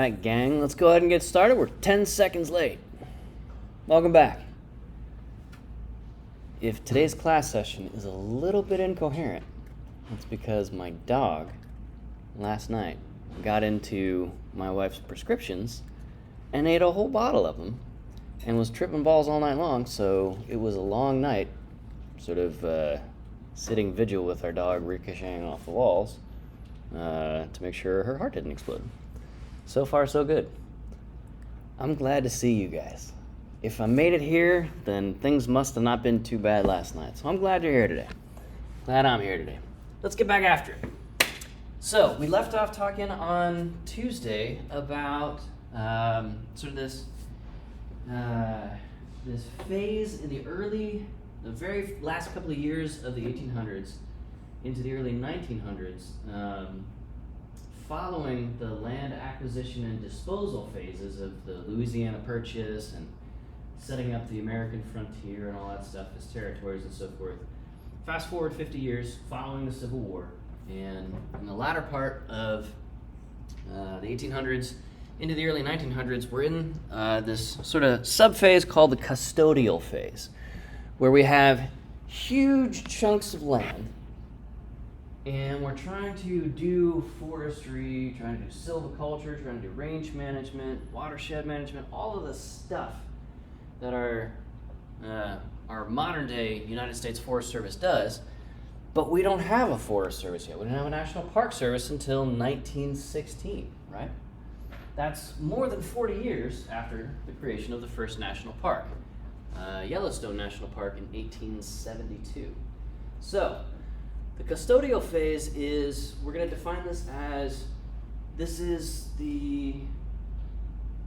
right, gang, let's go ahead and get started. We're 10 seconds late. Welcome back. If today's class session is a little bit incoherent, that's because my dog last night got into my wife's prescriptions and ate a whole bottle of them and was tripping balls all night long, so it was a long night, sort of sitting vigil with our dog ricocheting off the walls to make sure her heart didn't explode. So far, so good. I'm glad to see you guys. If I made it here, then things must have not been too bad last night. So I'm glad you're here today. Glad I'm here today. Let's get back after it. So we left off talking on Tuesday about sort of this phase in the very last couple of years of the 1800s into the early 1900s, following the land acquisition and disposal phases of the Louisiana Purchase and setting up the American frontier and all that stuff as territories and so forth. Fast forward 50 years following the Civil War, and in the latter part of the 1800s into the early 1900s, we're in this sort of sub-phase called the custodial phase, where we have huge chunks of land, and we're trying to do forestry, trying to do silviculture, trying to do range management, watershed management, all of the stuff that our modern day United States Forest Service does, but we don't have a Forest Service yet. We didn't have a National Park Service until 1916, right? That's more than 40 years after the creation of the first national park, Yellowstone National Park in 1872. So, the custodial phase is, we're going to define this as, this is the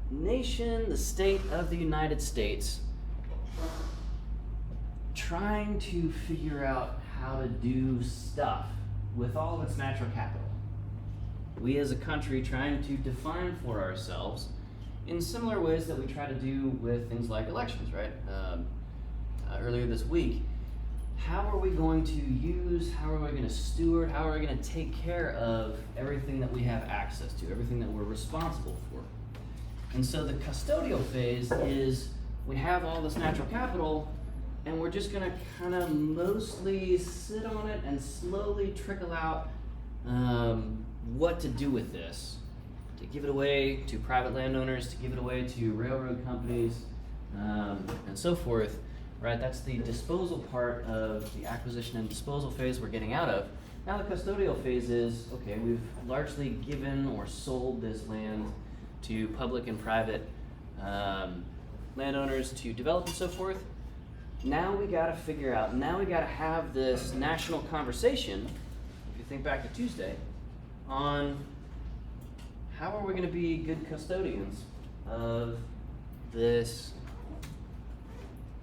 nation, the state of the United States, trying to figure out how to do stuff with all of its natural capital. We as a country trying to define for ourselves in similar ways that we try to do with things like elections, right? Earlier this week, how are we going to use, how are we going to steward, how are we going to take care of everything that we have access to, everything that we're responsible for? And so the custodial phase is, we have all this natural capital, and we're just going to kind of mostly sit on it and slowly trickle out what to do with this. To give it away to private landowners, to give it away to railroad companies, and so forth. Right, that's the disposal part of the acquisition and disposal phase we're getting out of. Now the custodial phase is, okay, we've largely given or sold this land to public and private landowners to develop and so forth. Now we gotta figure out, now we gotta have this national conversation, if you think back to Tuesday, on how are we gonna be good custodians of this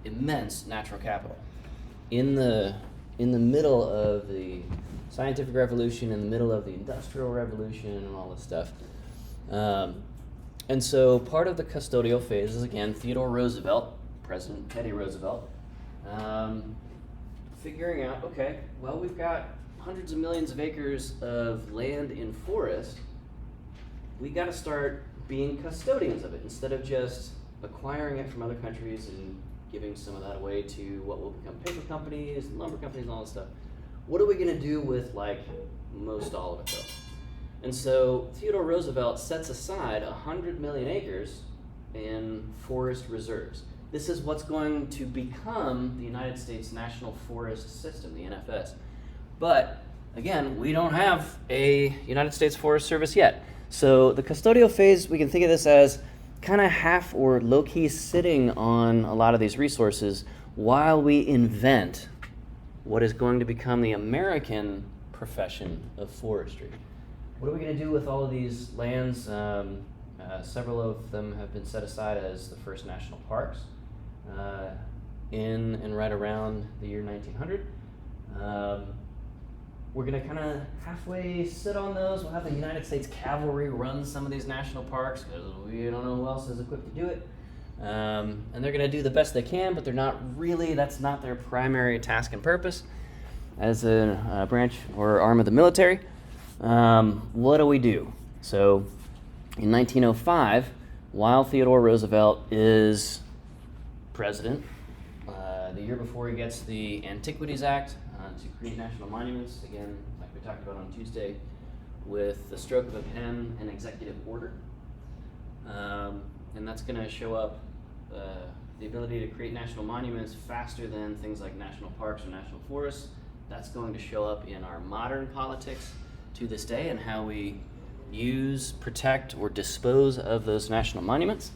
immense natural capital in the middle of the scientific revolution, in the middle of the industrial revolution and all this stuff. And so part of the custodial phase is, again, Theodore Roosevelt, President Teddy Roosevelt, figuring out, okay, well, we've got hundreds of millions of acres of land in forest. We got to start being custodians of it instead of just acquiring it from other countries and giving some of that away to what will become paper companies, lumber companies, and all this stuff. What are we going to do with, like, most all of it, though? And so Theodore Roosevelt sets aside 100 million acres in forest reserves. This is what's going to become the United States National Forest System, the NFS. But, again, we don't have a United States Forest Service yet. So the custodial phase, we can think of this as kind of half or low-key sitting on a lot of these resources while we invent what is going to become the American profession of forestry. What are we going to do with all of these lands? Several of them have been set aside as the first national parks in and right around the year 1900. We're going to kind of halfway sit on those. We'll have the United States Cavalry run some of these national parks because we don't know who else is equipped to do it. And they're going to do the best they can, but they're not really, that's not their primary task and purpose as a branch or arm of the military. What do we do? So In 1905, while Theodore Roosevelt is president, the year before he gets the Antiquities Act to create national monuments, again, like we talked about on Tuesday, with the stroke of a pen and executive order. And that's going to show up the ability to create national monuments faster than things like national parks or national forests. That's going to show up in our modern politics to this day and how we use, protect, or dispose of those national monuments.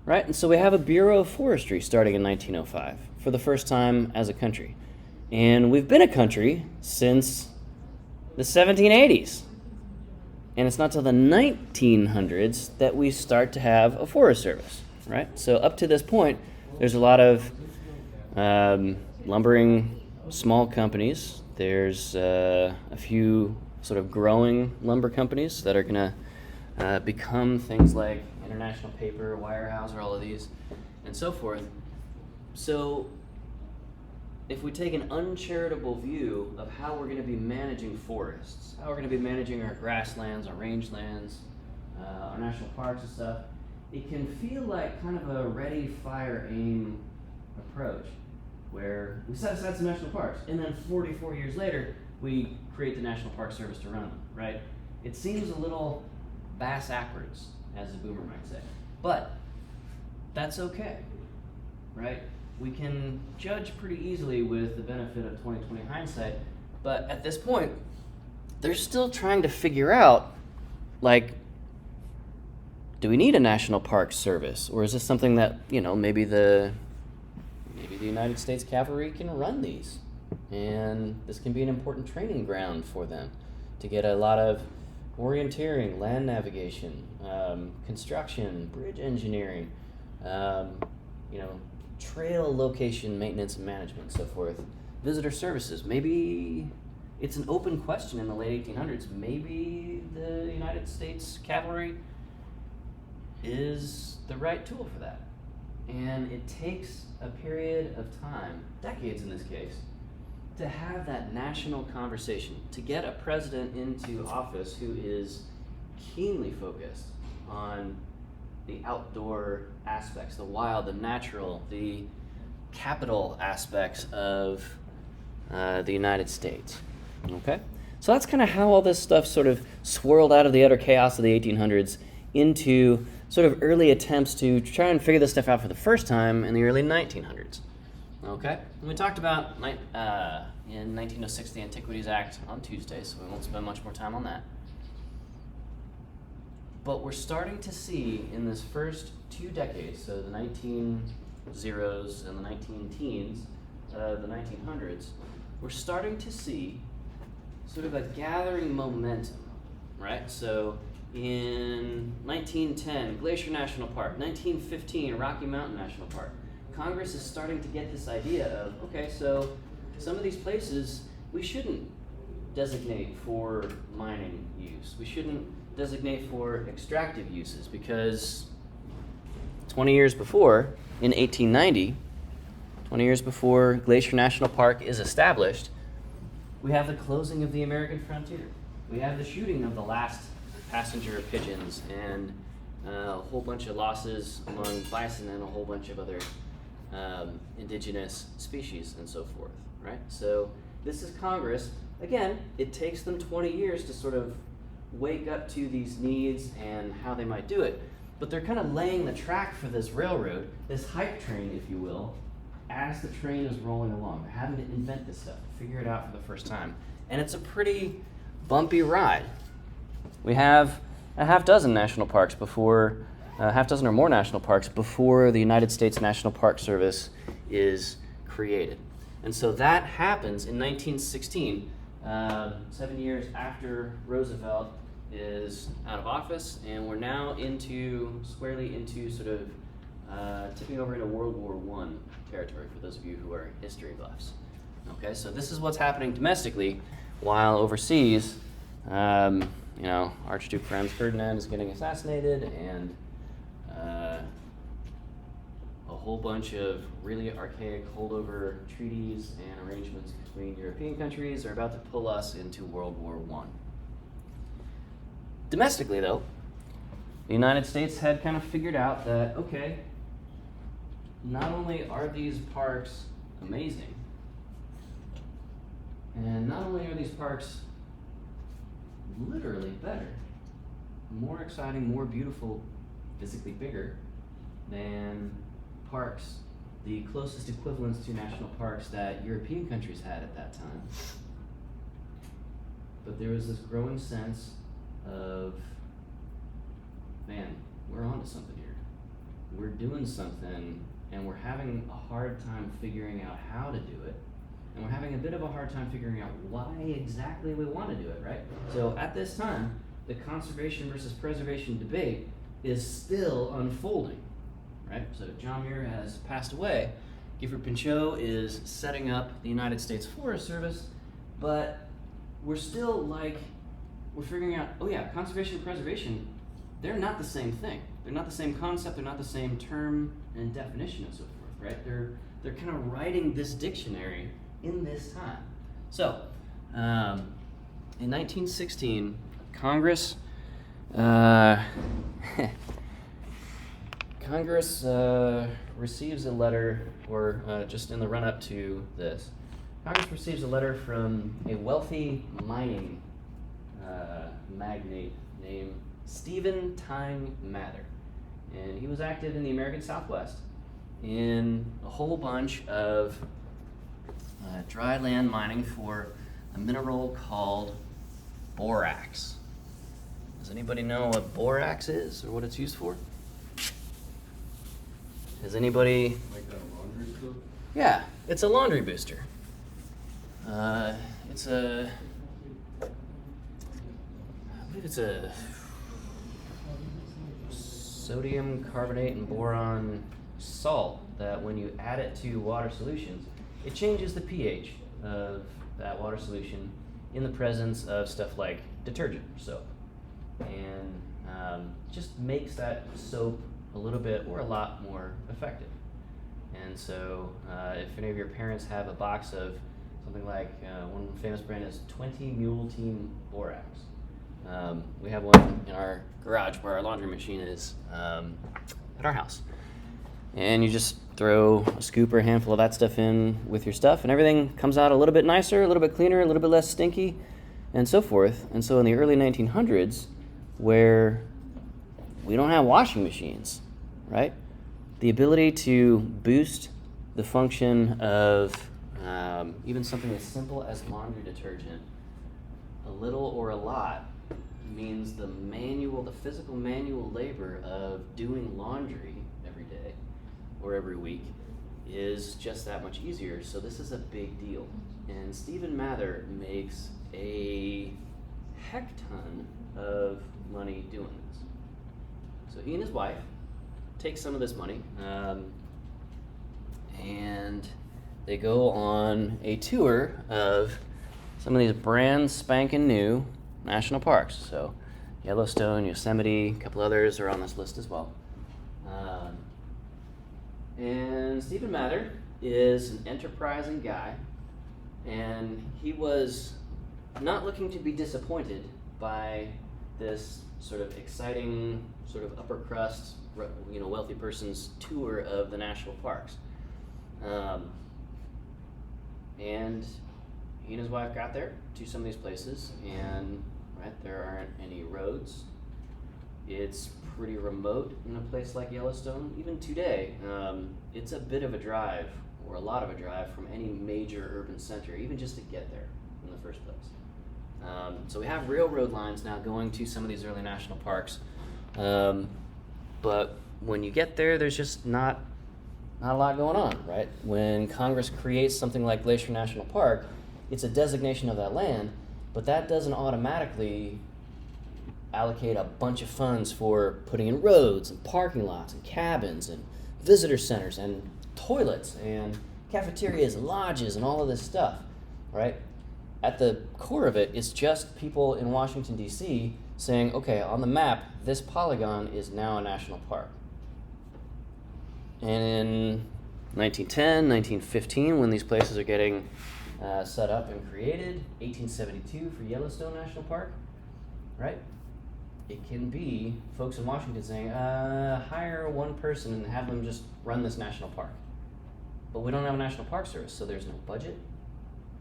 Right? And so we have a Bureau of Forestry starting in 1905 for the first time as a country. And we've been a country since the 1780s. And it's not till the 1900s that we start to have a Forest Service, right? So up to this point, there's a lot of lumbering small companies. There's a few sort of growing lumber companies that are going to become things like International Paper, Weyerhaeuser, all of these, and so forth. So if we take an uncharitable view of how we're going to be managing forests, how we're going to be managing our grasslands, our rangelands, our national parks and stuff, it can feel like kind of a ready, fire, aim approach, where we set aside some national parks, and then 44 years later, we create the National Park Service to run them, right? It seems a little bass-ackwards, as a boomer might say. But that's okay, right? We can judge pretty easily with the benefit of 20/20 hindsight, but at this point, they're still trying to figure out, like, do we need a National Park Service? Or is this something that, maybe the United States Cavalry can run these? And this can be an important training ground for them to get a lot of orienteering, land navigation, construction, bridge engineering, trail location maintenance and management, and so forth. Visitor services. Maybe it's an open question in the late 1800s. Maybe the United States Cavalry is the right tool for that. And it takes a period of time, decades in this case, to have that national conversation, to get a president into office who is keenly focused on the outdoor aspects, the wild, the natural, the capital aspects of the United States. Okay? So that's kind of how all this stuff sort of swirled out of the utter chaos of the 1800s into sort of early attempts to try and figure this stuff out for the first time in the early 1900s. Okay? And we talked about in 1906 the Antiquities Act on Tuesday, so we won't spend much more time on that. But we're starting to see in this first 2 decades, so the 1900s and the 19-teens, the 1900s, we're starting to see sort of a gathering momentum, right? So in 1910, Glacier National Park, 1915, Rocky Mountain National Park. Congress is starting to get this idea of, okay, so some of these places we shouldn't designate for mining use. We shouldn't designate for extractive uses because 20 years before, in 1890, 20 years before Glacier National Park is established, we have the closing of the American frontier. We have the shooting of the last passenger pigeons and a whole bunch of losses among bison and a whole bunch of other indigenous species and so forth, right? So this is Congress. Again, it takes them 20 years to sort of wake up to these needs and how they might do it. But they're kind of laying the track for this railroad, this hype train, if you will, as the train is rolling along. They're having to invent this stuff, figure it out for the first time. And it's a pretty bumpy ride. We have a half dozen national parks before, a half dozen or more national parks before the United States National Park Service is created. And so that happens in 1916, 7 years after Roosevelt is out of office, and we're now squarely into sort of tipping over into World War I territory for those of you who are history buffs. Okay, so this is what's happening domestically, while overseas, Archduke Franz Ferdinand is getting assassinated, and a whole bunch of really archaic holdover treaties and arrangements between European countries are about to pull us into World War I. Domestically, though, the United States had kind of figured out that, okay, not only are these parks amazing, and not only are these parks literally better, more exciting, more beautiful, physically bigger than parks, the closest equivalents to national parks that European countries had at that time. But there was this growing sense of, man, we're onto something here. We're doing something, and we're having a hard time figuring out how to do it. And we're having a bit of a hard time figuring out why exactly we want to do it, right? So at this time, the conservation versus preservation debate is still unfolding, right? So John Muir has passed away. Gifford Pinchot is setting up the United States Forest Service, but we're still we're figuring out, oh yeah, conservation and preservation, they're not the same thing. They're not the same concept, they're not the same term and definition and so forth, right? They're kind of writing this dictionary in this time. So, in 1916, Congress receives a letter, or just in the run-up to this, Congress receives a letter from a wealthy mining magnate named Stephen Time Mather. And he was active in the American Southwest in a whole bunch of dry land mining for a mineral called borax. Does anybody know what borax is or what it's used for? Has anybody? Like that laundry stuff? Yeah, it's a laundry booster. I believe it's a sodium carbonate and boron salt that when you add it to water solutions, it changes the pH of that water solution in the presence of stuff like detergent or soap. And just makes that soap a little bit or a lot more effective. And so if any of your parents have a box of something like, one famous brand is 20 Mule Team Borax. We have one in our garage where our laundry machine is at our house. And you just throw a scoop or a handful of that stuff in with your stuff, and everything comes out a little bit nicer, a little bit cleaner, a little bit less stinky, and so forth. And so in the early 1900s, where we don't have washing machines, right? The ability to boost the function of even something as simple as laundry detergent, a little or a lot, means the physical manual labor of doing laundry every day or every week is just that much easier. So this is a big deal. And Stephen Mather makes a heck ton of money doing this. So he and his wife take some of this money and they go on a tour of some of these brand spanking new national parks. So Yellowstone, Yosemite, a couple others are on this list as well. And Stephen Mather is an enterprising guy, and he was not looking to be disappointed by this sort of exciting, sort of upper crust, wealthy person's tour of the national parks. And he and his wife got there to some of these places, and there aren't any roads. It's pretty remote in a place like Yellowstone. Even today, it's a bit of a drive, or a lot of a drive, from any major urban center, even just to get there in the first place. So we have railroad lines now going to some of these early national parks. But when you get there, there's just not a lot going on, right? When Congress creates something like Glacier National Park, it's a designation of that land, but that doesn't automatically allocate a bunch of funds for putting in roads and parking lots and cabins and visitor centers and toilets and cafeterias and lodges and all of this stuff, right? At the core of it, it's just people in Washington, D.C. saying, okay, on the map, this polygon is now a national park. And in 1910, 1915, when these places are getting set up and created, 1872 for Yellowstone National Park, right? it can be folks in Washington saying, hire one person and have them just run this national park. But we don't have a national park service, so there's no budget,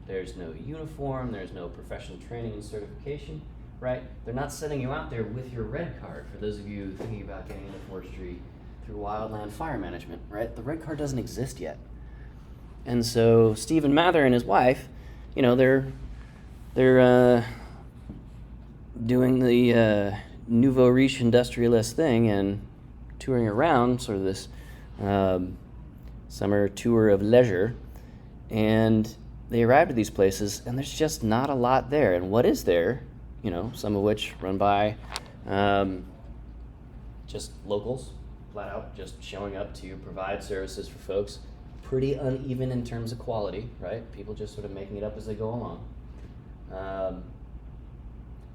there's no uniform, there's no professional training and certification, right? They're not sending you out there with your red card, for those of you thinking about getting into forestry through wildland fire management, right? The red card doesn't exist yet. And so Stephen Mather and his wife, you know, they're doing the nouveau riche industrialist thing and touring around, sort of this summer tour of leisure, and they arrived at these places, and there's just not a lot there. And what is there, you know, some of which run by just locals, flat out just showing up to provide services for folks, pretty uneven in terms of quality, right? People just sort of making it up as they go along.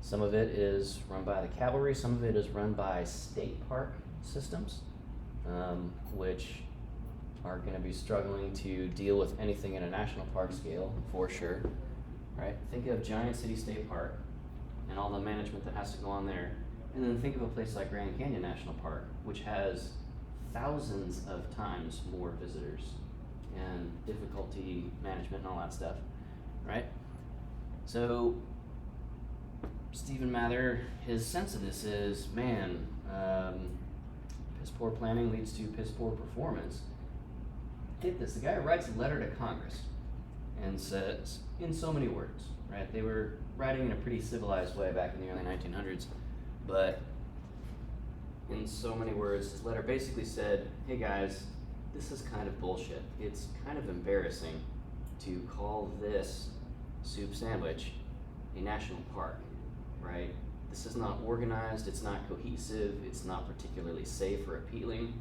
Some of it is run by the cavalry, some of it is run by state park systems, which are going to be struggling to deal with anything in a national park scale, for sure, right? Think of Giant City State Park and all the management that has to go on there, and then think of a place like Grand Canyon National Park, which has thousands of times more visitors and difficulty management and all that stuff, right? So Stephen Mather, his sense of this is, man, piss poor planning leads to piss poor performance. Get this, the guy writes a letter to Congress and says, in so many words, right? They were writing in a pretty civilized way back in the early 1900s, but in so many words, his letter basically said, hey guys, this is kind of bullshit. It's kind of embarrassing to call this soup sandwich a national park, right? This is not organized, it's not cohesive, it's not particularly safe or appealing.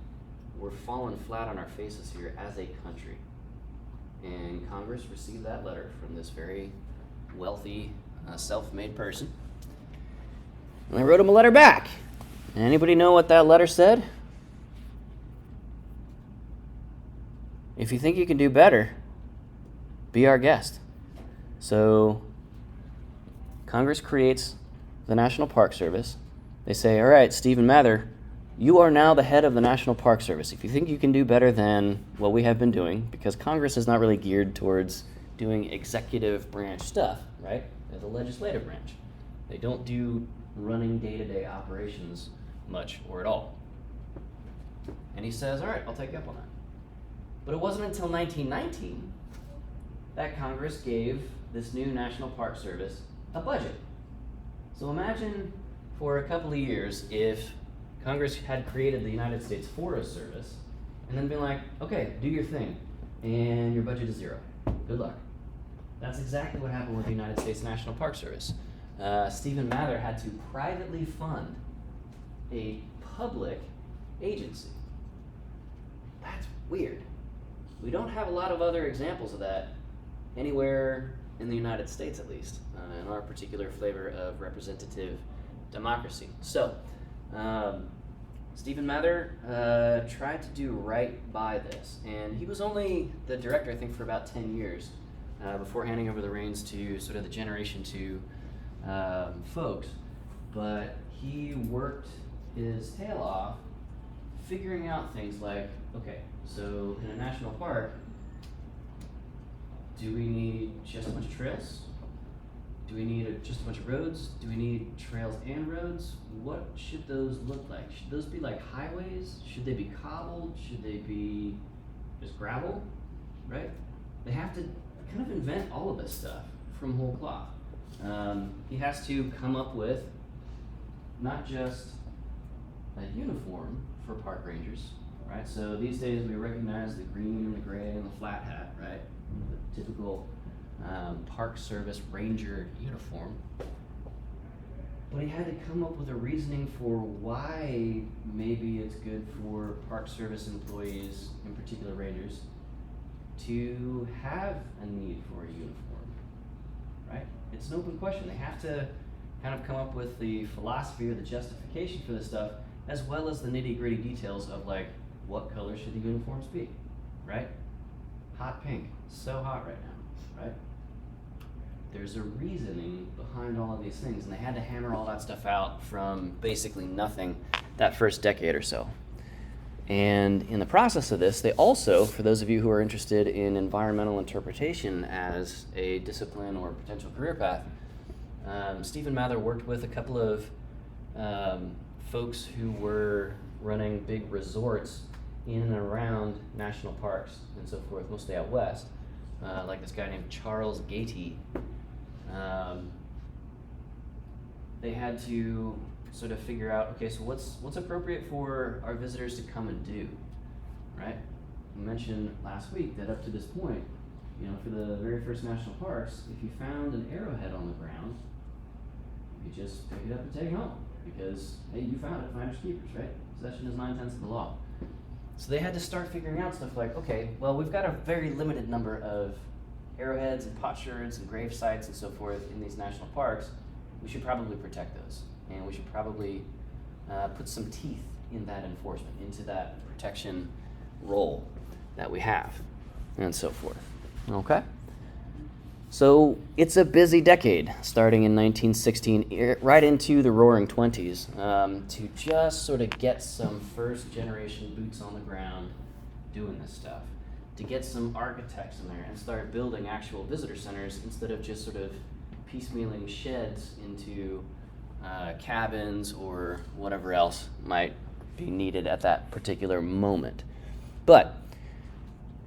We're falling flat on our faces here as a country. And Congress received that letter from this very wealthy, self-made person. And they wrote him a letter back. Anybody know what that letter said? If you think you can do better, be our guest. So Congress creates the National Park Service. They say, all right, Stephen Mather, you are now the head of the National Park Service. If you think you can do better than what we have been doing, because Congress is not really geared towards doing executive branch stuff, right? They're the legislative branch. They don't do running day-to-day operations much or at all. And he says, all right, I'll take you up on that. But it wasn't until 1919 that Congress gave this new National Park Service a budget. So imagine for a couple of years if Congress had created the United States Forest Service and then been like, okay, do your thing, and your budget is zero. Good luck. That's exactly what happened with the United States National Park Service. Stephen Mather had to privately fund a public agency. That's weird. We don't have a lot of other examples of that anywhere in the United States, at least, in our particular flavor of representative democracy. So, Stephen Mather tried to do right by this, and he was only the director, I think, for about 10 years before handing over the reins to sort of the Generation 2 folks. But he worked his tail off figuring out things like, okay, so in a national park, do we need just a bunch of trails? Do we need just a bunch of roads? Do we need trails and roads? What should those look like? Should those be like highways? Should they be cobbled? Should they be just gravel? Right? They have to kind of invent all of this stuff from whole cloth. He has to come up with not just a uniform for park rangers, right? So these days we recognize the green and the gray and the flat hat, right? The typical Park Service ranger uniform. But he had to come up with a reasoning for why maybe it's good for Park Service employees, in particular rangers, to have a need for a uniform, right? It's an open question. They have to kind of come up with the philosophy or the justification for this stuff, as well as the nitty-gritty details of like, what color should the uniforms be, right? Hot pink, so hot right now, right? there's a reasoning behind all of these things, and they had to hammer all that stuff out from basically nothing that first decade or so. And in the process of this, they also, for those of you who are interested in environmental interpretation as a discipline or potential career path, Stephen Mather worked with a couple of folks who were running big resorts in and around national parks and so forth, mostly out west, like this guy named Charles Gaiety. They had to sort of figure out, okay, so what's appropriate for our visitors to come and do, right? We mentioned last week that up to this point, for the very first national parks, if you found an arrowhead on the ground, you just pick it up and take it home, because, hey, you found it, finders keepers, right? Possession is 9/10 of the law. So they had to start figuring out stuff like, okay, well, we've got a very limited number of arrowheads and potsherds and grave sites and so forth in these national parks. We should probably protect those, and we should probably put some teeth in that enforcement, into that protection role that we have, and so forth. Okay? So it's a busy decade, starting in 1916, right into the Roaring Twenties, to just sort of get some first-generation boots on the ground doing this stuff, to get some architects in there and start building actual visitor centers instead of just sort of piecemealing sheds into cabins or whatever else might be needed at that particular moment. But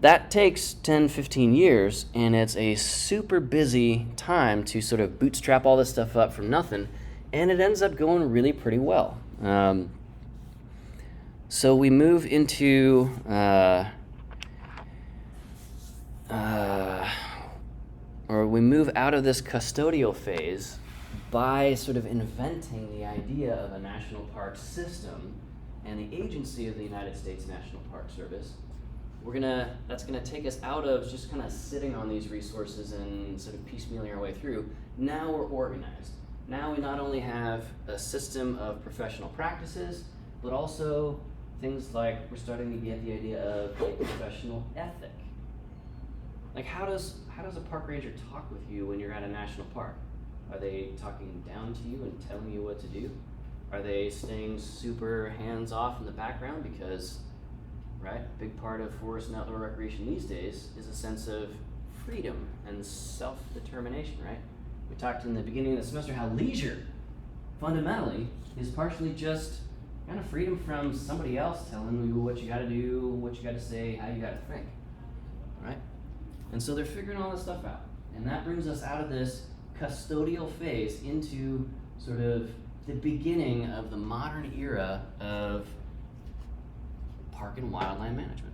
that takes 10, 15 years, and it's a super busy time to sort of bootstrap all this stuff up from nothing, and it ends up going really pretty well. So we move into or we move out of this custodial phase by sort of inventing the idea of a national park system and the agency of the United States National Park Service. That's gonna take us out of just kind of sitting on these resources and sort of piecemealing our way through. Now we're organized. Now we not only have a system of professional practices, but also things like we're starting to get the idea of a professional ethic. Like how does a park ranger talk with you when you're at a national park? Are they talking down to you and telling you what to do? Are they staying super hands-off in the background because, right, a big part of forest and outdoor recreation these days is a sense of freedom and self-determination, right? We talked in the beginning of the semester how leisure, fundamentally, is partially just kind of freedom from somebody else telling you what you gotta do, what you gotta say, how you gotta think, right? And so they're figuring all this stuff out. And that brings us out of this custodial phase into sort of the beginning of the modern era of park and wildland management,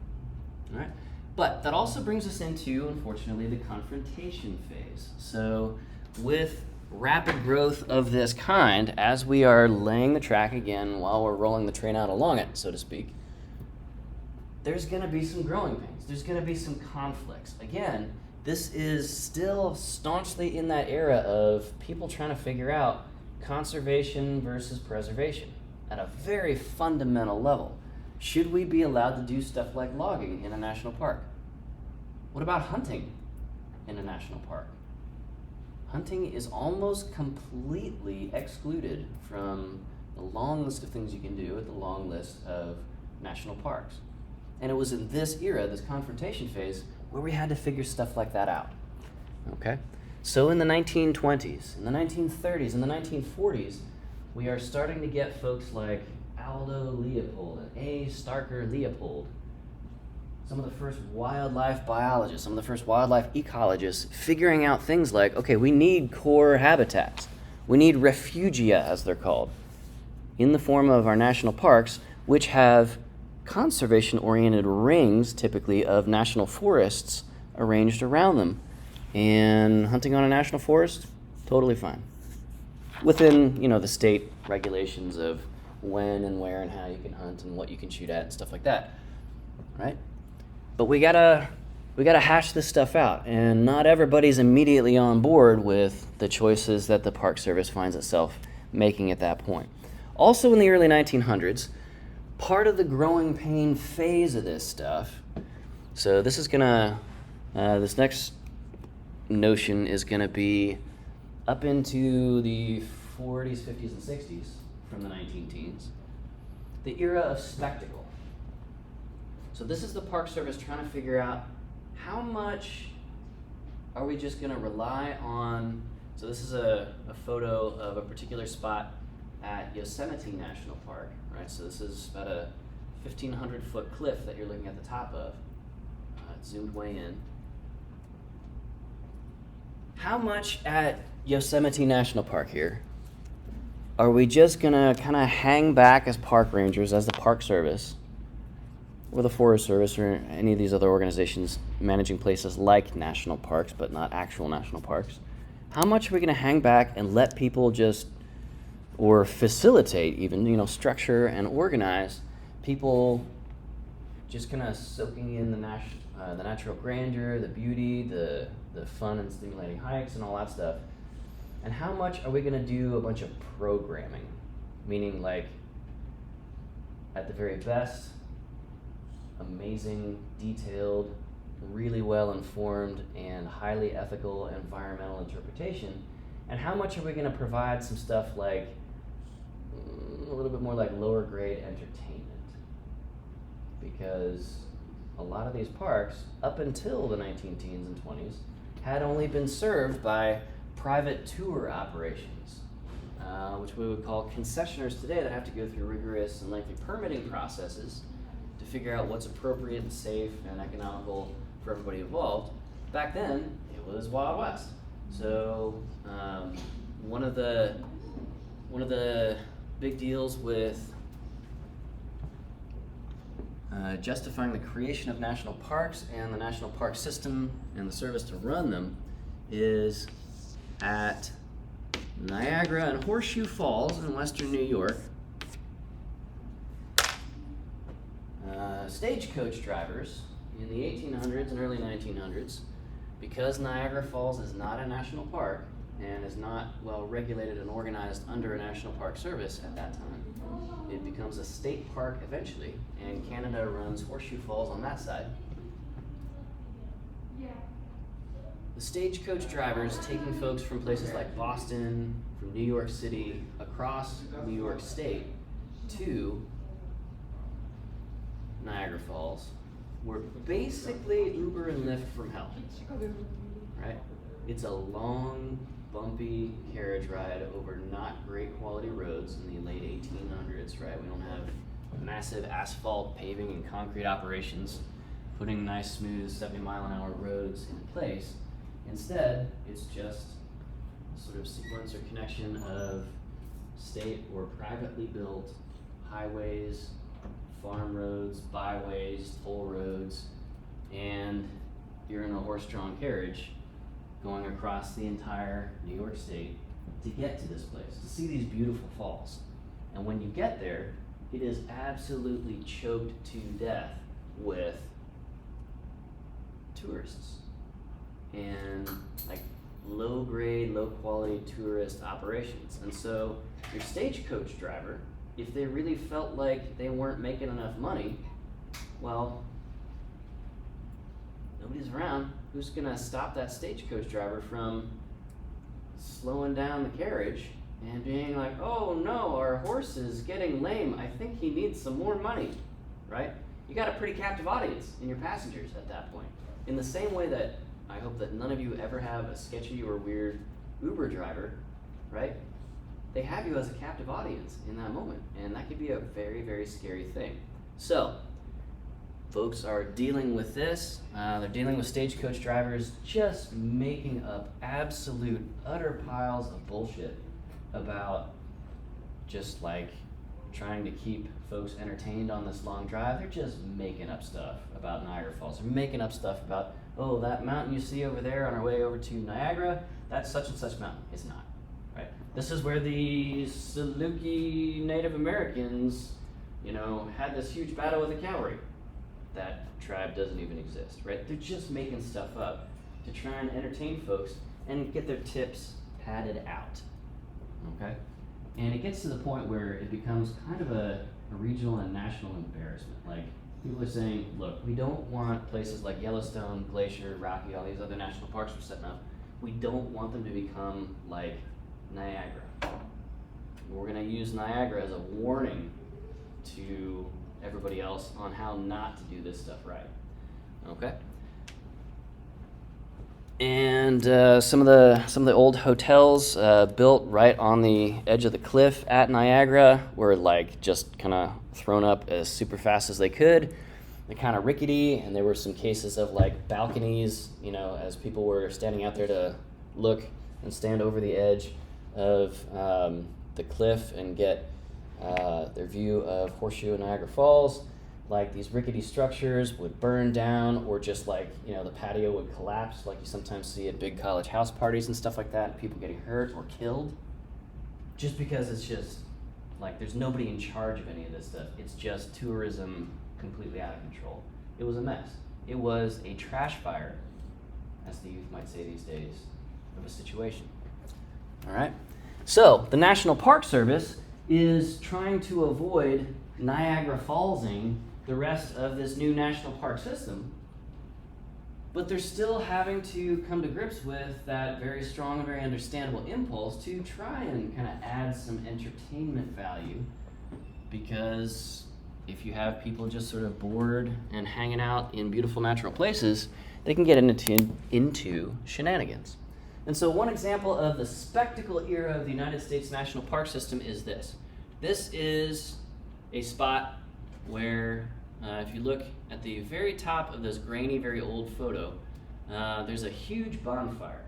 all right? But that also brings us into, unfortunately, the confrontation phase. So with rapid growth of this kind, as we are laying the track again while we're rolling the train out along it, so to speak, there's gonna be some growing pains. There's gonna be some conflicts. Again, this is still staunchly in that era of people trying to figure out conservation versus preservation at a very fundamental level. Should we be allowed to do stuff like logging in a national park? What about hunting in a national park? Hunting is almost completely excluded from the long list of things you can do at the long list of national parks. And it was in this era, this confrontation phase, where we had to figure stuff like that out, okay? So in the 1920s, in the 1930s, in the 1940s, we are starting to get folks like Aldo Leopold and A. Starker Leopold, some of the first wildlife biologists, some of the first wildlife ecologists, figuring out things like, okay, we need core habitats. We need refugia, as they're called, in the form of our national parks, which have conservation-oriented rings, typically, of national forests arranged around them. And hunting on a national forest, totally fine. Within, the state regulations of when and where and how you can hunt and what you can shoot at and stuff like that, right? But we gotta hash this stuff out, and not everybody's immediately on board with the choices that the Park Service finds itself making at that point. Also in the early 1900s, part of the growing pain phase of this stuff, so this is gonna, this next notion is going to be up into the 40s, 50s, and 60s from the 19 teens, the era of spectacle. So this is the Park Service trying to figure out how much are we just going to rely on. So this is a photo of a particular spot at Yosemite National Park, right? So this is about a 1,500-foot cliff that you're looking at the top of. It's zoomed way in. How much at Yosemite National Park here are we just gonna kind of hang back as park rangers, as the Park Service, or the Forest Service, or any of these other organizations managing places like national parks, but not actual national parks? How much are we gonna hang back and let people just, or facilitate even, structure and organize people just kind of soaking in the natural grandeur, the beauty, the fun and stimulating hikes and all that stuff? And how much are we going to do a bunch of programming? Meaning, like, at the very best, amazing, detailed, really well informed, and highly ethical environmental interpretation. And how much are we going to provide some stuff like a little bit more like lower grade entertainment? Because a lot of these parks, up until the 19 teens and 20s, had only been served by private tour operations, which we would call concessioners today, that have to go through rigorous and lengthy permitting processes to figure out what's appropriate and safe and economical for everybody involved. Back then, it was Wild West. So one of the big deals with justifying the creation of national parks and the national park system and the service to run them is at Niagara and Horseshoe Falls in western New York. Stagecoach drivers in the 1800s and early 1900s, because Niagara Falls is not a national park and is not well regulated and organized under a national park service at that time, it becomes a state park eventually, and Canada runs Horseshoe Falls on that side. The stagecoach drivers taking folks from places like Boston, from New York City, across New York State to Niagara Falls were basically Uber and Lyft from hell, right? It's a long, bumpy carriage ride over not great quality roads in the late 1800s, right? We don't have massive asphalt paving and concrete operations putting nice, smooth 70-mile-an-hour roads in place. Instead, it's just a sort of sequence or connection of state or privately built highways, farm roads, byways, toll roads, and you're in a horse-drawn carriage going across the entire New York State to get to this place, to see these beautiful falls. And when you get there, it is absolutely choked to death with tourists and like low grade, low quality tourist operations. And so your stagecoach driver, if they really felt like they weren't making enough money, well, nobody's around. Who's gonna stop that stagecoach driver from slowing down the carriage and being like, oh no, our horse is getting lame, I think he needs some more money, right? You got a pretty captive audience in your passengers at that point. In the same way that I hope that none of you ever have a sketchy or weird Uber driver, right? They have you as a captive audience in that moment, and that could be a very, very scary thing. So, folks are dealing with this. They're dealing with stagecoach drivers just making up absolute, utter piles of bullshit about just like trying to keep folks entertained on this long drive. They're just making up stuff about Niagara Falls. They're making up stuff about, oh, that mountain you see over there on our way over to Niagara, that's such and such mountain. It's not, right? This is where the Saluki Native Americans, had this huge battle with the cavalry. That tribe doesn't even exist, right? They're just making stuff up to try and entertain folks and get their tips padded out, okay? And it gets to the point where it becomes kind of a regional and national embarrassment. Like, people are saying, look, we don't want places like Yellowstone, Glacier, Rocky, all these other national parks we're setting up We don't want them to become like Niagara. We're going to use Niagara as a warning to everybody else on how not to do this stuff right. Okay? And some of the old hotels built right on the edge of the cliff at Niagara were like just kind of thrown up as super fast as they could. They're kind of rickety, and there were some cases of like balconies, you know, as people were standing out there to look and stand over the edge of the cliff and get their view of Horseshoe and Niagara Falls. Like these rickety structures would burn down, or just like, you know, the patio would collapse like you sometimes see at big college house parties and stuff like that, people getting hurt or killed. Just because it's just like there's nobody in charge of any of this stuff. It's just tourism completely out of control. It was a mess. It was a trash fire, as the youth might say these days, of a situation. All right? So the National Park Service is trying to avoid Niagara Fallsing the rest of this new national park system, but they're still having to come to grips with that very strong and very understandable impulse to try and kind of add some entertainment value, because if you have people just sort of bored and hanging out in beautiful natural places, they can get into shenanigans. And so one example of the spectacle era of the United States National Park System is this. This is a spot where, if you look at the very top of this grainy, very old photo, there's a huge bonfire.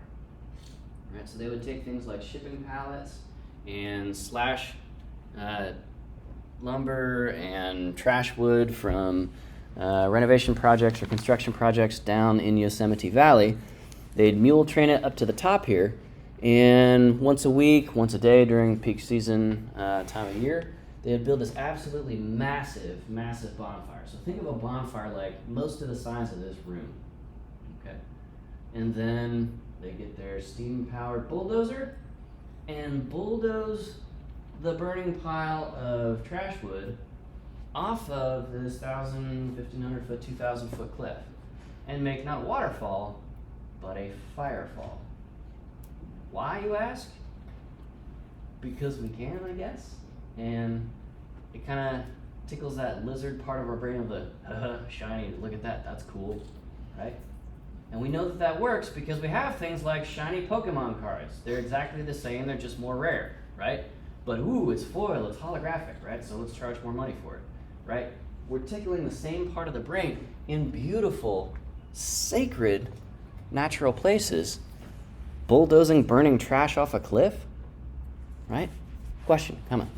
Right? So they would take things like shipping pallets and slash lumber and trash wood from renovation projects or construction projects down in Yosemite Valley. They'd mule train it up to the top here, and once a week, once a day during peak season time of year, they'd build this absolutely massive, massive bonfire. So think of a bonfire like most of the size of this room, okay? And then they get their steam-powered bulldozer and bulldoze the burning pile of trash wood off of this 1,000, 1,500 foot, 2,000 foot cliff and make not a waterfall, but a firefall. Why, you ask? Because we can, I guess. And it kind of tickles that lizard part of our brain of the, shiny, look at that, that's cool, right? And we know that that works because we have things like shiny Pokemon cards. They're exactly the same, they're just more rare, right? But ooh, it's foil, it's holographic, right? So let's charge more money for it, right? We're tickling the same part of the brain in beautiful, sacred, natural places. Bulldozing, burning trash off a cliff, right? Question, come on.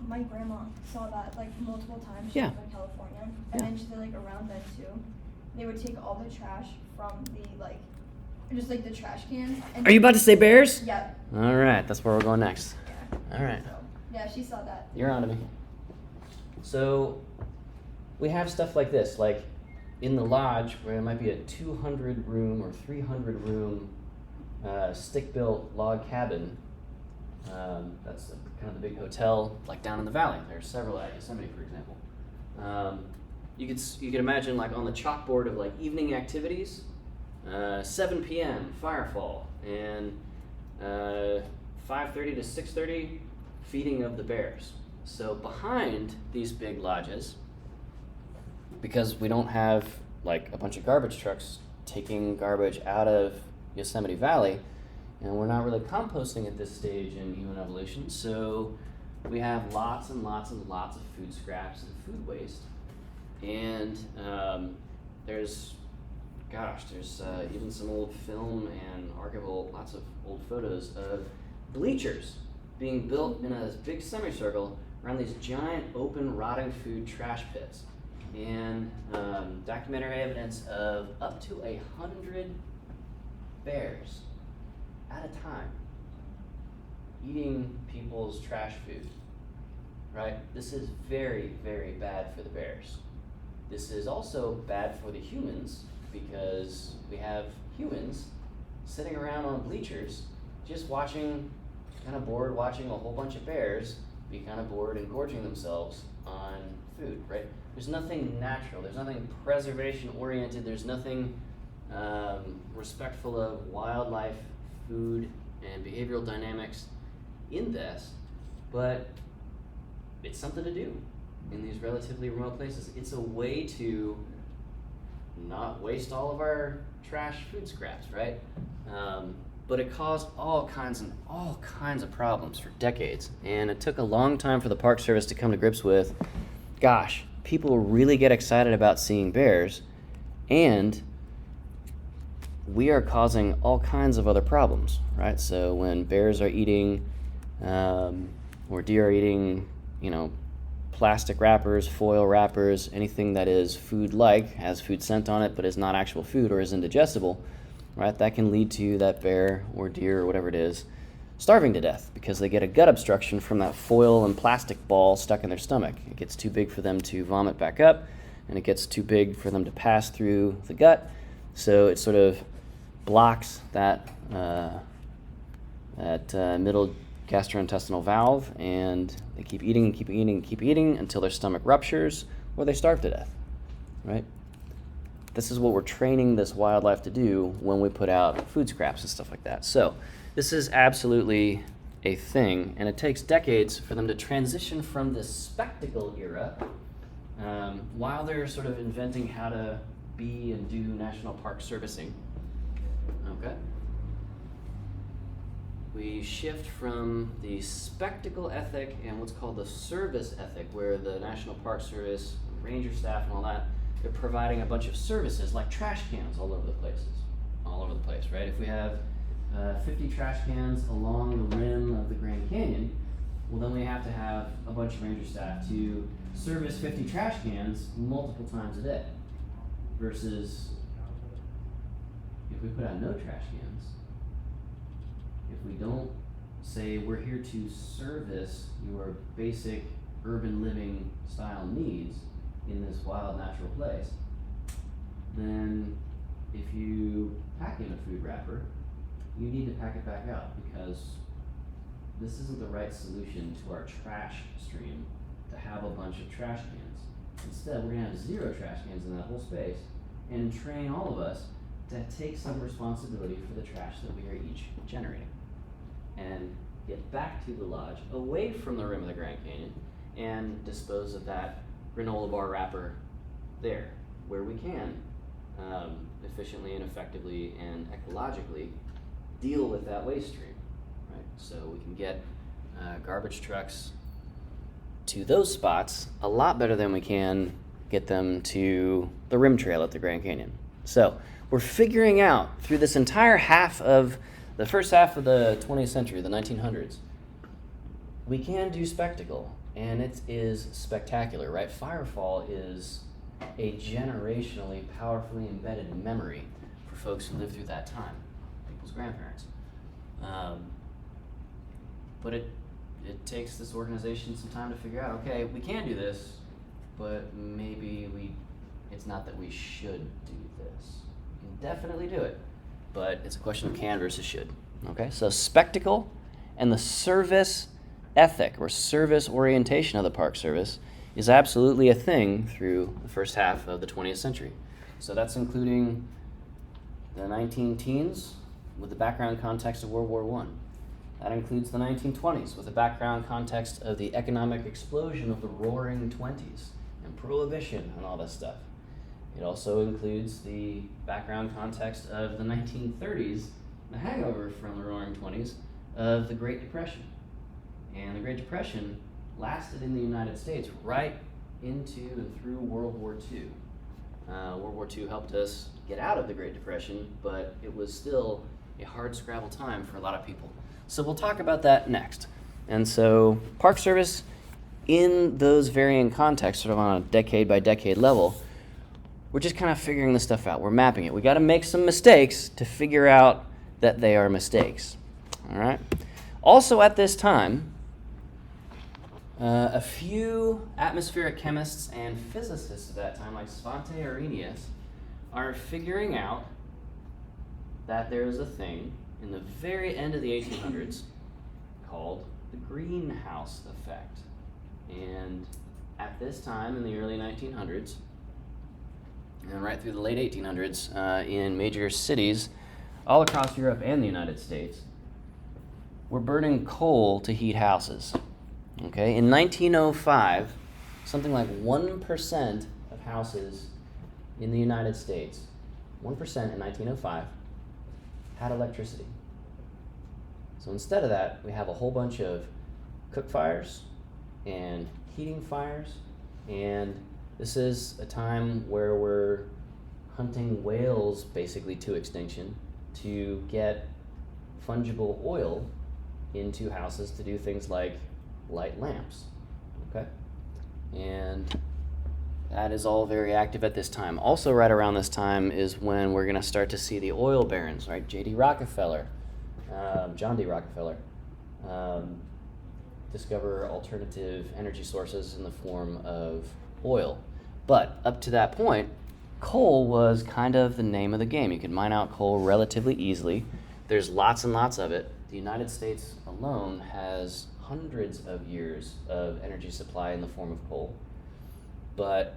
My grandma saw that like multiple times. She Yeah. was in California, and then she said like around then too, they would take all the trash from the like, just like the trash cans. And Are you about to say bears? Yep. All right, that's where we're going next. Yeah. All right. So, yeah, she saw that. You're on to me. So we have stuff like this, like in the lodge where it might be a 200 room or 300 room stick-built log cabin. That's kind of the big hotel, like down in the valley. There's several at Yosemite, for example. You could imagine like on the chalkboard of like evening activities, 7 p.m. firefall, and 5:30 to 6:30 feeding of the bears. So behind these big lodges, because we don't have like a bunch of garbage trucks taking garbage out of Yosemite Valley, and we're not really composting at this stage in human evolution, so we have lots and lots and lots of food scraps and food waste. And there's even some old film and archival, lots of old photos of bleachers being built in a big semicircle around these giant open rotting food trash pits. And documentary evidence of up to 100 bears at a time eating people's trash food, right? This is very, very bad for the bears. This is also bad for the humans because we have humans sitting around on bleachers just watching, kind of bored watching a whole bunch of bears be kind of bored and gorging themselves on food, right? There's nothing natural, there's nothing preservation oriented, there's nothing respectful of wildlife food and behavioral dynamics in this, but it's something to do in these relatively remote places. It's a way to not waste all of our trash food scraps, right? But it caused all kinds of problems for decades, and it took a long time for the Park Service to come to grips with, gosh, people really get excited about seeing bears, and we are causing all kinds of other problems, right? So when bears are eating, or deer are eating, plastic wrappers, foil wrappers, anything that is food-like, has food scent on it, but is not actual food or is indigestible, right? That can lead to that bear or deer or whatever it is starving to death because they get a gut obstruction from that foil and plastic ball stuck in their stomach. It gets too big for them to vomit back up, and it gets too big for them to pass through the gut, so it sort of blocks that middle gastrointestinal valve, and they keep eating and keep eating and keep eating until their stomach ruptures or they starve to death, right? This is what we're training this wildlife to do when we put out food scraps and stuff like that. So this is absolutely a thing, and it takes decades for them to transition from this spectacle era while they're sort of inventing how to be and do national park servicing. Okay. We shift from the spectacle ethic and what's called the service ethic, where the National Park Service, ranger staff and all that, they're providing a bunch of services like trash cans all over the place, right? If we have 50 trash cans along the rim of the Grand Canyon, well then we have to have a bunch of ranger staff to service 50 trash cans multiple times a day, versus if we put out no trash cans, if we don't say we're here to service your basic urban living style needs in this wild natural place, then if you pack in a food wrapper, you need to pack it back out, because this isn't the right solution to our trash stream to have a bunch of trash cans. Instead, we're gonna have 0 trash cans in that whole space and train all of us to take some responsibility for the trash that we are each generating, and get back to the lodge, away from the rim of the Grand Canyon, and dispose of that granola bar wrapper there, where we can efficiently and effectively and ecologically deal with that waste stream, right? So we can get garbage trucks to those spots a lot better than we can get them to the rim trail at the Grand Canyon. So we're figuring out through this entire the first half of the 20th century, the 1900s, we can do spectacle, and it is spectacular, right? Firefall is a generationally powerfully embedded memory for folks who lived through that time, people's grandparents. But it takes this organization some time to figure out, okay, we can do this, but maybe it's not that we should do this. We can definitely do it, but it's a question of can versus should. Okay, so spectacle and the service ethic or service orientation of the Park Service is absolutely a thing through the first half of the 20th century. So that's including the 19-teens with the background context of World War I. That includes the 1920s with the background context of the economic explosion of the Roaring Twenties and Prohibition and all this stuff. It also includes the background context of the 1930s, the hangover from the Roaring Twenties, of the Great Depression. And the Great Depression lasted in the United States right into and through World War II. World War II helped us get out of the Great Depression, but it was still a hard scrabble time for a lot of people. So we'll talk about that next. And so Park Service, in those varying contexts, sort of on a decade by decade level, we're just kind of figuring this stuff out. We're mapping it. We got to make some mistakes to figure out that they are mistakes. All right. Also at this time, a few atmospheric chemists and physicists at that time, like Svante Arrhenius, are figuring out that there is a thing in the very end of the 1800s called the greenhouse effect. And at this time, in the early 1900s, and right through the late 1800s, in major cities, all across Europe and the United States were burning coal to heat houses. Okay, in 1905, something like 1% of houses in the United States, 1% in 1905, had electricity. So instead of that, we have a whole bunch of cook fires and heating fires, and this is a time where we're hunting whales basically to extinction to get fungible oil into houses to do things like light lamps, okay? And that is all very active at this time. Also right around this time is when we're gonna start to see the oil barons, right? J.D. Rockefeller, John D. Rockefeller, discover alternative energy sources in the form of oil. But up to that point, coal was kind of the name of the game. You could mine out coal relatively easily. There's lots and lots of it. The United States alone has hundreds of years of energy supply in the form of coal. But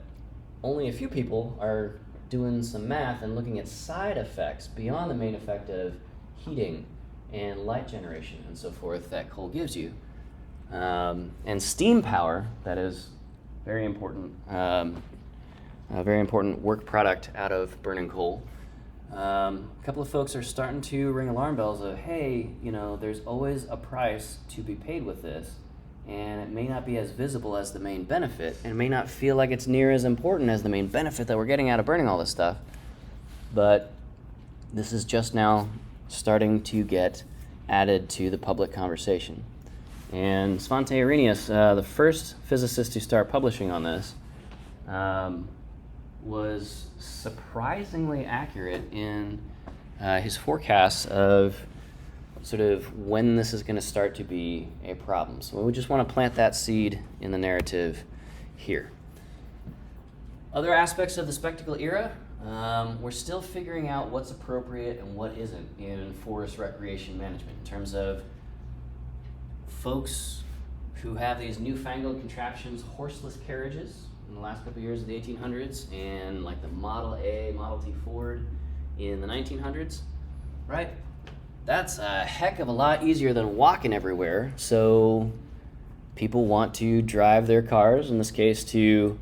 only a few people are doing some math and looking at side effects beyond the main effect of heating and light generation and so forth that coal gives you. And steam power, that is very important, a very important work product out of burning coal. A couple of folks are starting to ring alarm bells of, hey, you know, there's always a price to be paid with this, and it may not be as visible as the main benefit, and it may not feel like it's near as important as the main benefit that we're getting out of burning all this stuff, but this is just now starting to get added to the public conversation. And Svante Arrhenius, the first physicist to start publishing on this, was surprisingly accurate in his forecasts of sort of when this is going to start to be a problem. So we just want to plant that seed in the narrative here. Other aspects of the spectacle era, we're still figuring out what's appropriate and what isn't in forest recreation management in terms of folks who have these newfangled contraptions, horseless carriages in the last couple of years of the 1800s, and like the Model A, Model T Ford in the 1900s, right? That's a heck of a lot easier than walking everywhere. So people want to drive their cars, in this case to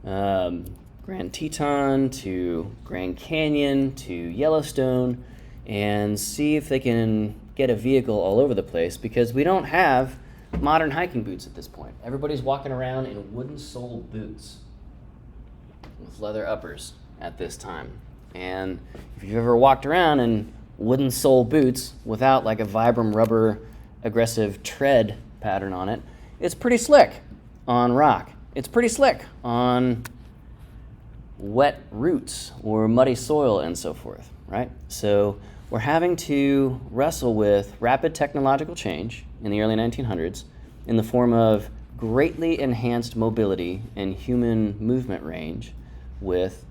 Grand Teton, to Grand Canyon, to Yellowstone, and see if they can get a vehicle all over the place, because we don't have modern hiking boots at this point. Everybody's walking around in wooden-soled boots with leather uppers at this time. And if you've ever walked around in wooden-soled boots without like a Vibram rubber aggressive tread pattern on it, it's pretty slick on rock. It's pretty slick on wet roots or muddy soil and so forth, right? So we're having to wrestle with rapid technological change in the early 1900s in the form of greatly enhanced mobility and human movement range with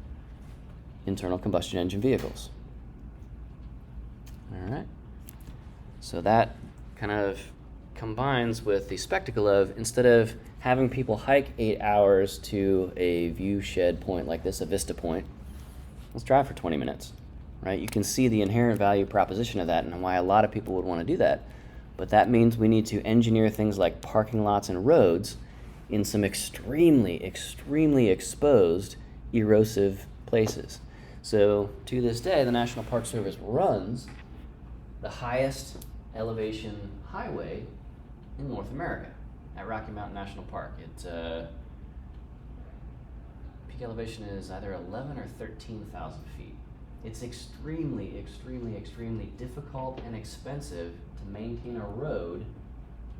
internal combustion engine vehicles. All right. So that kind of combines with the spectacle of, instead of having people hike 8 hours to a view shed point like this, a vista point, let's drive for 20 minutes. Right? You can see the inherent value proposition of that and why a lot of people would want to do that. But that means we need to engineer things like parking lots and roads in some extremely, extremely exposed, erosive places. So to this day, the National Park Service runs the highest elevation highway in North America at Rocky Mountain National Park. Peak elevation is either 11 or 13,000 feet. It's extremely, extremely, extremely difficult and expensive to maintain a road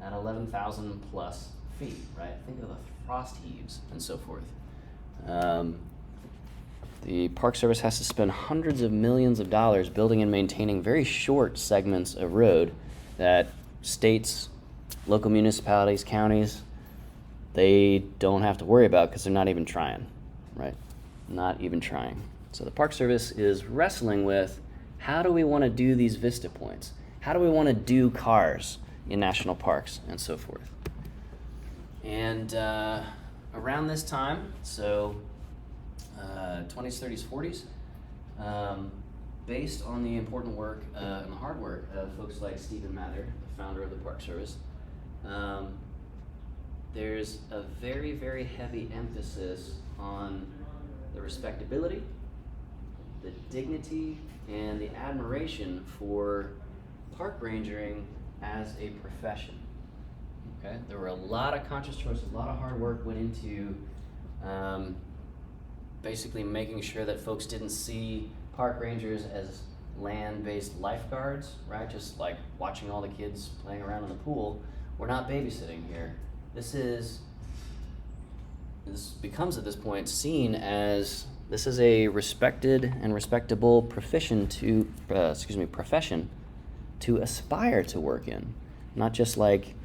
at 11,000 plus feet, right? Think of the frost heaves and so forth. The Park Service has to spend hundreds of millions of dollars building and maintaining very short segments of road that states, local municipalities, counties, they don't have to worry about because they're not even trying, right? Not even trying. So the Park Service is wrestling with, how do we want to do these vista points? How do we want to do cars in national parks and so forth? And around this time, so 20s, 30s, 40s, based on the important work and the hard work of folks like Stephen Mather, the founder of the Park Service, there's a very, very heavy emphasis on the respectability, the dignity, and the admiration for park rangering as a profession. Okay, there were a lot of conscious choices, a lot of hard work went into basically making sure that folks didn't see park rangers as land-based lifeguards, right? Just like watching all the kids playing around in the pool. We're not babysitting here. This becomes at this point seen as this is a respected and respectable profession to aspire to work in, not just like,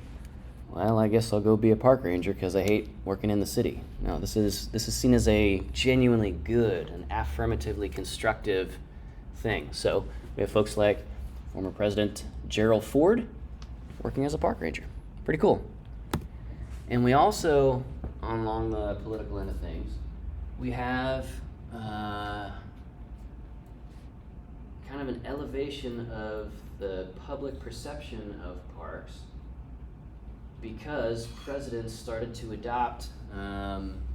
well, I guess I'll go be a park ranger because I hate working in the city. No, this is seen as a genuinely good and affirmatively constructive thing. So we have folks like former President Gerald Ford working as a park ranger. Pretty cool. And we also, along the political end of things, we have kind of an elevation of the public perception of parks because presidents started to adopt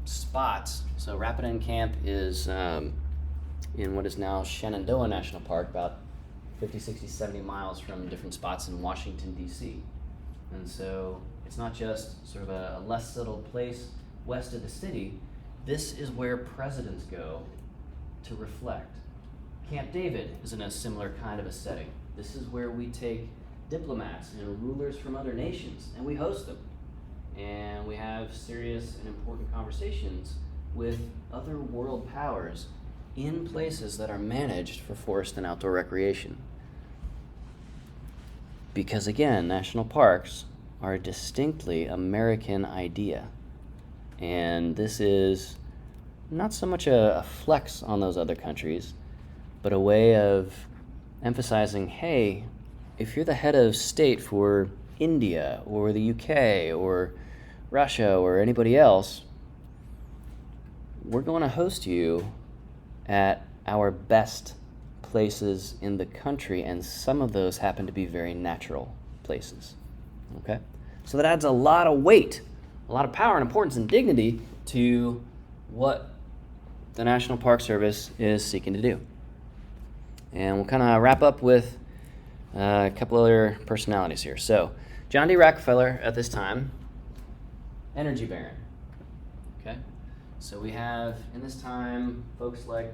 spots. So Rapid End Camp is in what is now Shenandoah National Park, about 50, 60, 70 miles from different spots in Washington, D.C. And so it's not just sort of a less settled place west of the city. This is where presidents go to reflect. Camp David is in a similar kind of a setting. This is where we take diplomats and rulers from other nations and we host them. And we have serious and important conversations with other world powers in places that are managed for forest and outdoor recreation. Because again, national parks are a distinctly American idea. And this is not so much a flex on those other countries, but a way of emphasizing, hey, if you're the head of state for India or the UK or Russia or anybody else, we're going to host you at our best places in the country, and some of those happen to be very natural places. Okay? So that adds a lot of weight, a lot of power and importance and dignity to what the National Park Service is seeking to do. And we'll kind of wrap up with a couple other personalities here. So, John D. Rockefeller at this time, energy baron. Okay? So we have, in this time, folks like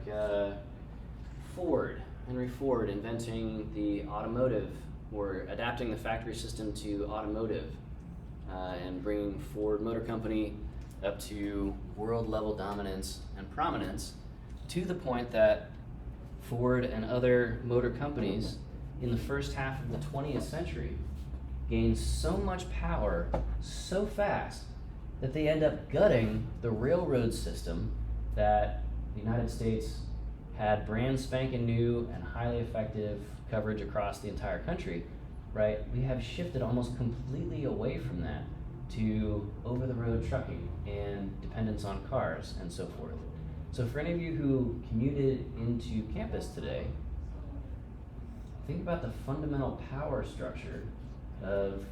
Ford, Henry Ford, inventing the automotive or adapting the factory system to automotive and bringing Ford Motor Company up to world-level dominance and prominence to the point that Ford and other motor companies in the first half of the 20th century gained so much power so fast that they end up gutting the railroad system that the United States had brand spanking new and highly effective coverage across the entire country, right? We have shifted almost completely away from that to over-the-road trucking and dependence on cars and so forth. So for any of you who commuted into campus today, think about the fundamental power structure of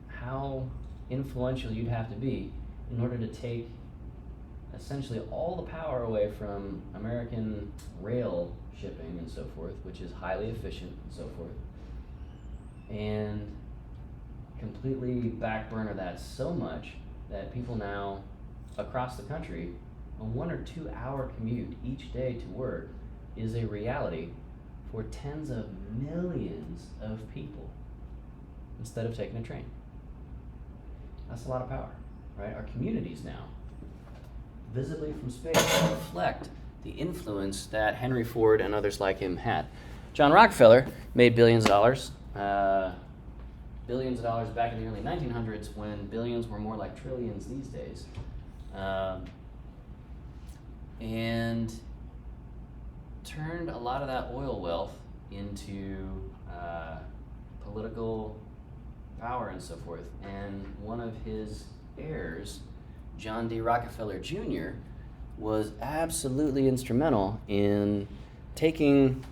how influential you'd have to be in order to take essentially all the power away from American rail shipping and so forth, which is highly efficient and so forth, and completely backburner that so much that people now across the country, a 1 or 2 hour commute each day to work is a reality for tens of millions of people instead of taking a train. That's a lot of power, right? Our communities now, visibly from space, reflect the influence that Henry Ford and others like him had. John Rockefeller made billions of dollars back in the early 1900s when billions were more like trillions these days. And turned a lot of that oil wealth into political power and so forth. And one of his heirs, John D. Rockefeller Jr., was absolutely instrumental in taking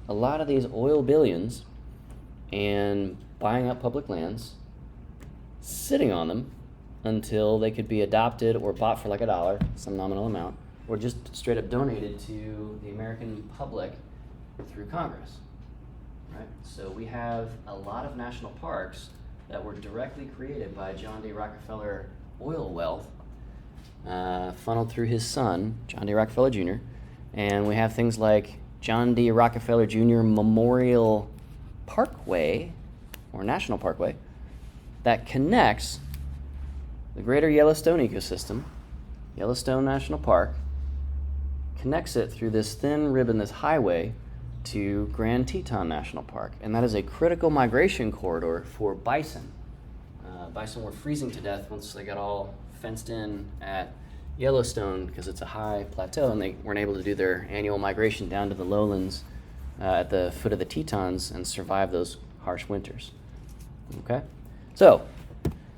a lot of these oil billions and buying up public lands, sitting on them until they could be adopted or bought for like $1, some nominal amount, or just straight up donated to the American public through Congress. Right? So we have a lot of national parks that were directly created by John D. Rockefeller oil wealth, funneled through his son, John D. Rockefeller Jr., and we have things like John D. Rockefeller Jr. Memorial Parkway, or National Parkway, that connects the greater Yellowstone ecosystem, Yellowstone National Park, connects it through this thin ribbon, this highway, to Grand Teton National Park. And that is a critical migration corridor for bison. Bison were freezing to death once they got all fenced in at Yellowstone because it's a high plateau and they weren't able to do their annual migration down to the lowlands at the foot of the Tetons and survive those harsh winters. Okay? So,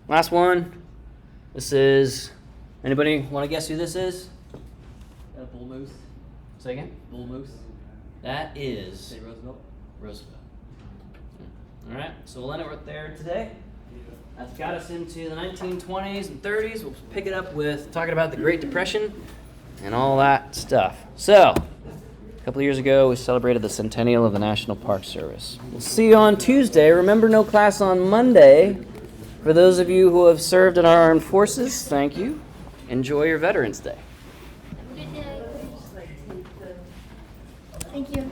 last one. This is, anybody want to guess who this is? Bull moose. Say again? Bull moose. That is Say Roosevelt. Roosevelt. All right, so we'll end it right there today. That's got us into the 1920s and 30s. We'll pick it up with talking about the Great Depression and all that stuff. So, a couple of years ago, we celebrated the centennial of the National Park Service. We'll see you on Tuesday. Remember, no class on Monday. For those of you who have served in our armed forces, thank you. Enjoy your Veterans Day. Thank you.